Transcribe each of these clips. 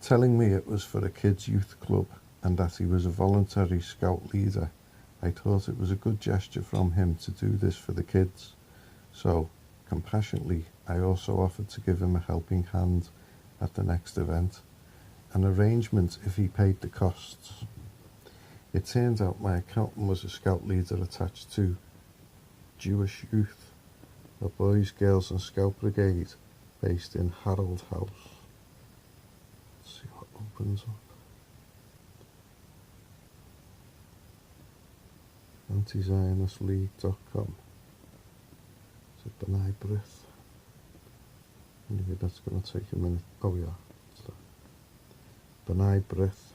Telling me it was for a kids' youth club and that he was a voluntary scout leader, I thought it was a good gesture from him to do this for the kids. So, compassionately, I also offered to give him a helping hand at the next event, an arrangement if he paid the costs. It turned out my accountant was a scout leader attached to Jewish Youth, a boys, girls and scout brigade based in Harold House. Let's see what opens up. Antizionistleague.com. Is it B'nai B'rith? Anyway, that's going to take a minute. Oh yeah, it's that. B'nai B'rith.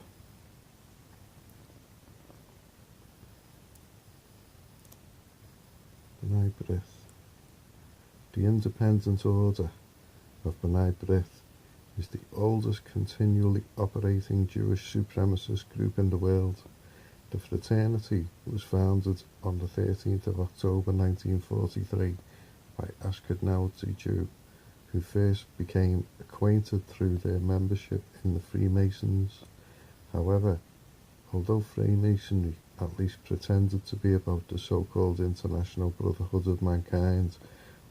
B'nai B'rith. The Independent Order of B'nai B'rith is the oldest continually operating Jewish supremacist group in the world. The fraternity was founded on the 13th of October 1943 by Ashkenazi Jew, who first became acquainted through their membership in the Freemasons. However, although Freemasonry at least pretended to be about the so-called International Brotherhood of Mankind,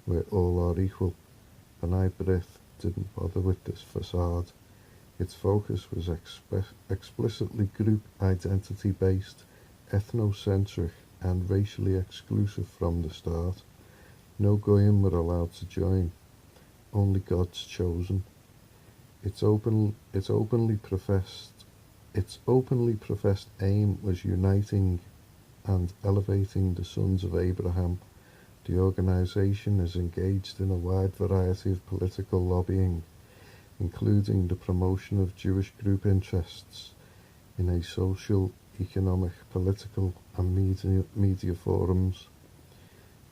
where all are equal, B'nai B'rith didn't bother with this facade. Its focus was explicitly group identity-based, ethnocentric, and racially exclusive from the start. No Goyim were allowed to join, only God's chosen. Its openly professed aim was uniting and elevating the sons of Abraham. The organization is engaged in a wide variety of political lobbying, including the promotion of Jewish group interests in a social, economic, political and media forums.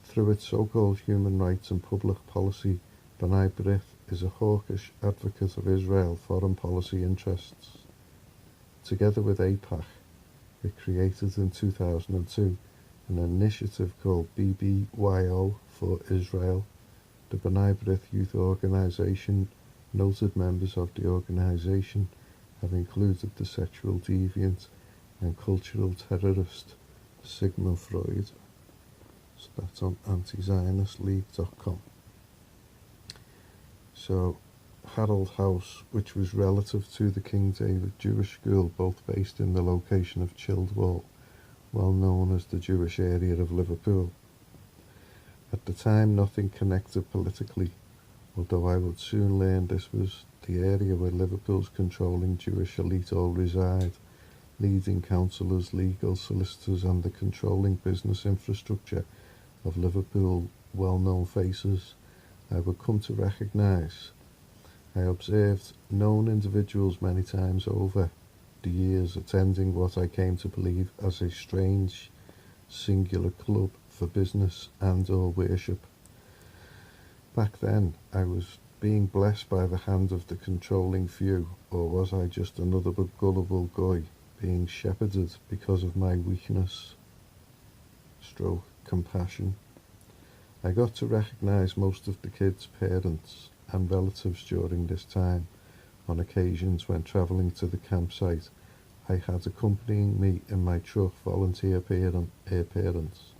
Through its so-called human rights and public policy, B'nai B'rith is a hawkish advocate of Israel foreign policy interests. Together with AIPAC, it created in 2002 an initiative called BBYO for Israel. The B'nai B'rith Youth Organization. Noted members of the organization have included the sexual deviant and cultural terrorist Sigmund Freud. So that's on antizionistleague.com. So Harold House, which was relative to the King David Jewish School, both based in the location of Childwall, well known as the Jewish area of Liverpool. At the time, nothing connected politically, although I would soon learn this was the area where Liverpool's controlling Jewish elite all reside, leading councillors, legal solicitors and the controlling business infrastructure of Liverpool well-known faces. I would come to recognise. I observed known individuals many times over the years attending what I came to believe as a strange, singular club for business and or worship. Back then, I was being blessed by the hand of the controlling few, or was I just another gullible goy being shepherded because of my weakness, compassion? I got to recognise most of the kids' parents and relatives during this time. On occasions when travelling to the campsite, I had accompanying me in my truck volunteer parents,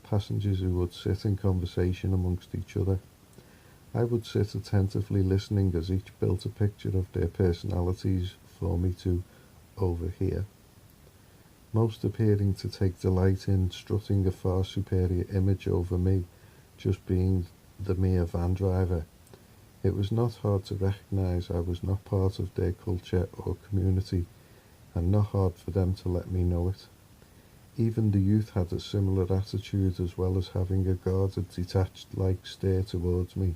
passengers who would sit in conversation amongst each other. I would sit attentively listening as each built a picture of their personalities for me to overhear, most appearing to take delight in strutting a far superior image over me, just being the mere van driver. It was not hard to recognise I was not part of their culture or community, and not hard for them to let me know it. Even the youth had a similar attitude, as well as having a guarded, detached-like stare towards me,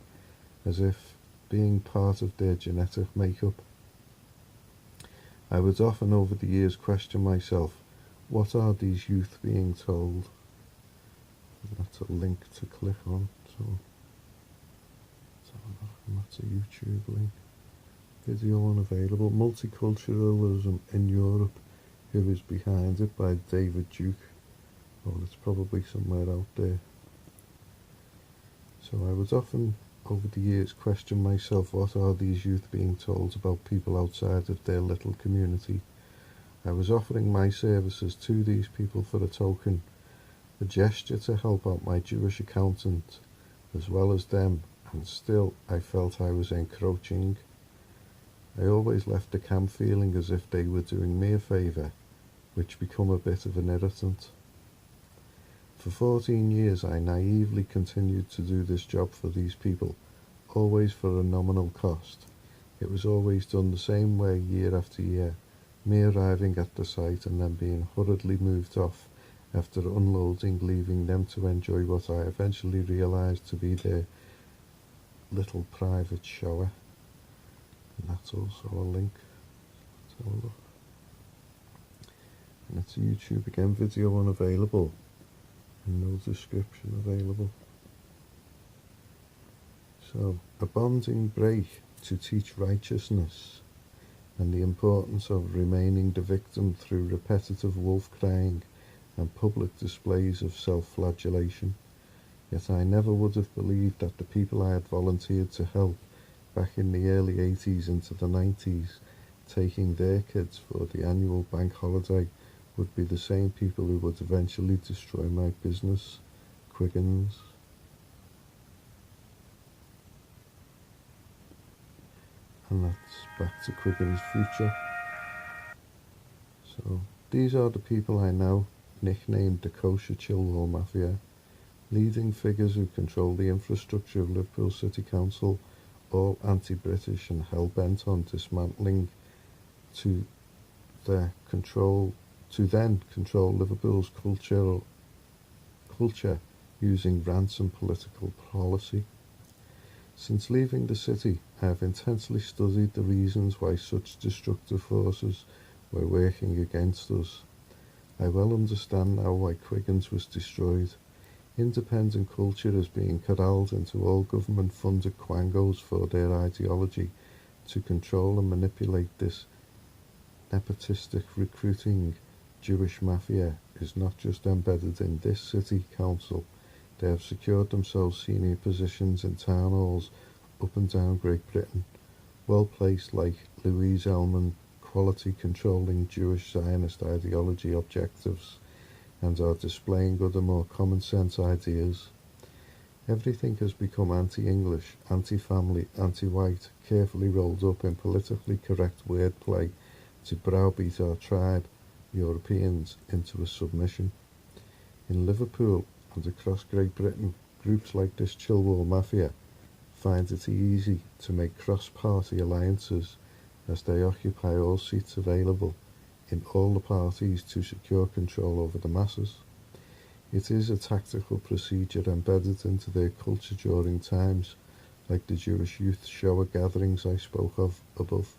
as if being part of their genetic makeup. I would often over the years question myself, what are these youth being told? That's a link to click on, so that's a YouTube link. Video unavailable. Multiculturalism in Europe, Who is Behind It, by David Duke. Well, it's probably somewhere out there. So I would often over the years questioned myself, what are these youth being told about people outside of their little community? I was offering my services to these people for a token, a gesture to help out my Jewish accountant, as well as them, and still I felt I was encroaching. I always left the camp feeling as if they were doing me a favour, which became a bit of an irritant. For 14 years I naively continued to do this job for these people, always for a nominal cost. It was always done the same way year after year, me arriving at the site and then being hurriedly moved off after unloading, leaving them to enjoy what I eventually realised to be their little private shower. And that's also a link. Let's have a look. And it's a YouTube again, video unavailable, and no description available. So, a bonding break to teach righteousness and the importance of remaining the victim through repetitive wolf crying and public displays of self-flagellation. Yet I never would have believed that the people I had volunteered to help back in the early 80s into the 90s, taking their kids for the annual bank holiday, would be the same people who would eventually destroy my business. Quiggins. And that's back to Quiggins' future. So, these are the people I now nicknamed the Kosher Chilwell Mafia, leading figures who control the infrastructure of Liverpool City Council, all anti-British and hell-bent on dismantling to then control Liverpool's culture using ransom political policy. Since leaving the city, I have intensely studied the reasons why such destructive forces were working against us. I well understand now why Quiggins was destroyed. Independent culture is being corralled into all government-funded quangos for their ideology to control and manipulate. This nepotistic recruiting Jewish mafia is not just embedded in this city council. They have secured themselves senior positions in town halls up and down Great Britain, well placed like Louise Ellman, quality controlling Jewish Zionist ideology objectives, and are displaying other more common sense ideas. Everything has become anti-English, anti-family, anti-white, carefully rolled up in politically correct wordplay to browbeat our tribe, Europeans, into a submission. In Liverpool and across Great Britain, groups like this Chilwell Mafia find it easy to make cross-party alliances as they occupy all seats available in all the parties to secure control over the masses. It is a tactical procedure embedded into their culture during times like the Jewish youth shower gatherings I spoke of above,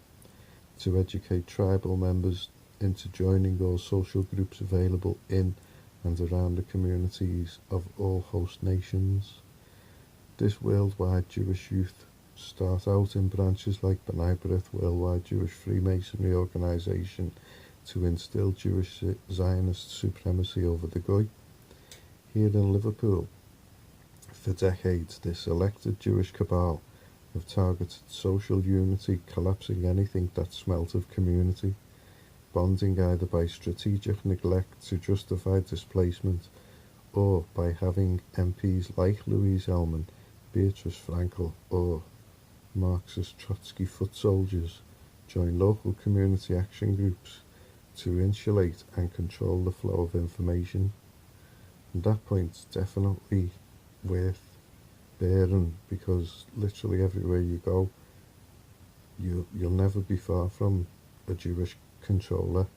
to educate tribal members into joining all social groups available in and around the communities of all host nations. This worldwide Jewish youth start out in branches like B'nai B'rith, worldwide Jewish Freemasonry organisation, to instill Jewish Zionist supremacy over the Goy. Here in Liverpool, for decades, this elected Jewish cabal have targeted social unity, collapsing anything that smelt of community, bonding either by strategic neglect to justify displacement, or by having MPs like Louise Ellman, Beatrice Frankel, or Marxist Trotsky foot soldiers join local community action groups to insulate and control the flow of information. And that point's definitely worth bearing, because literally everywhere you go, you'll never be far from a Jewish controller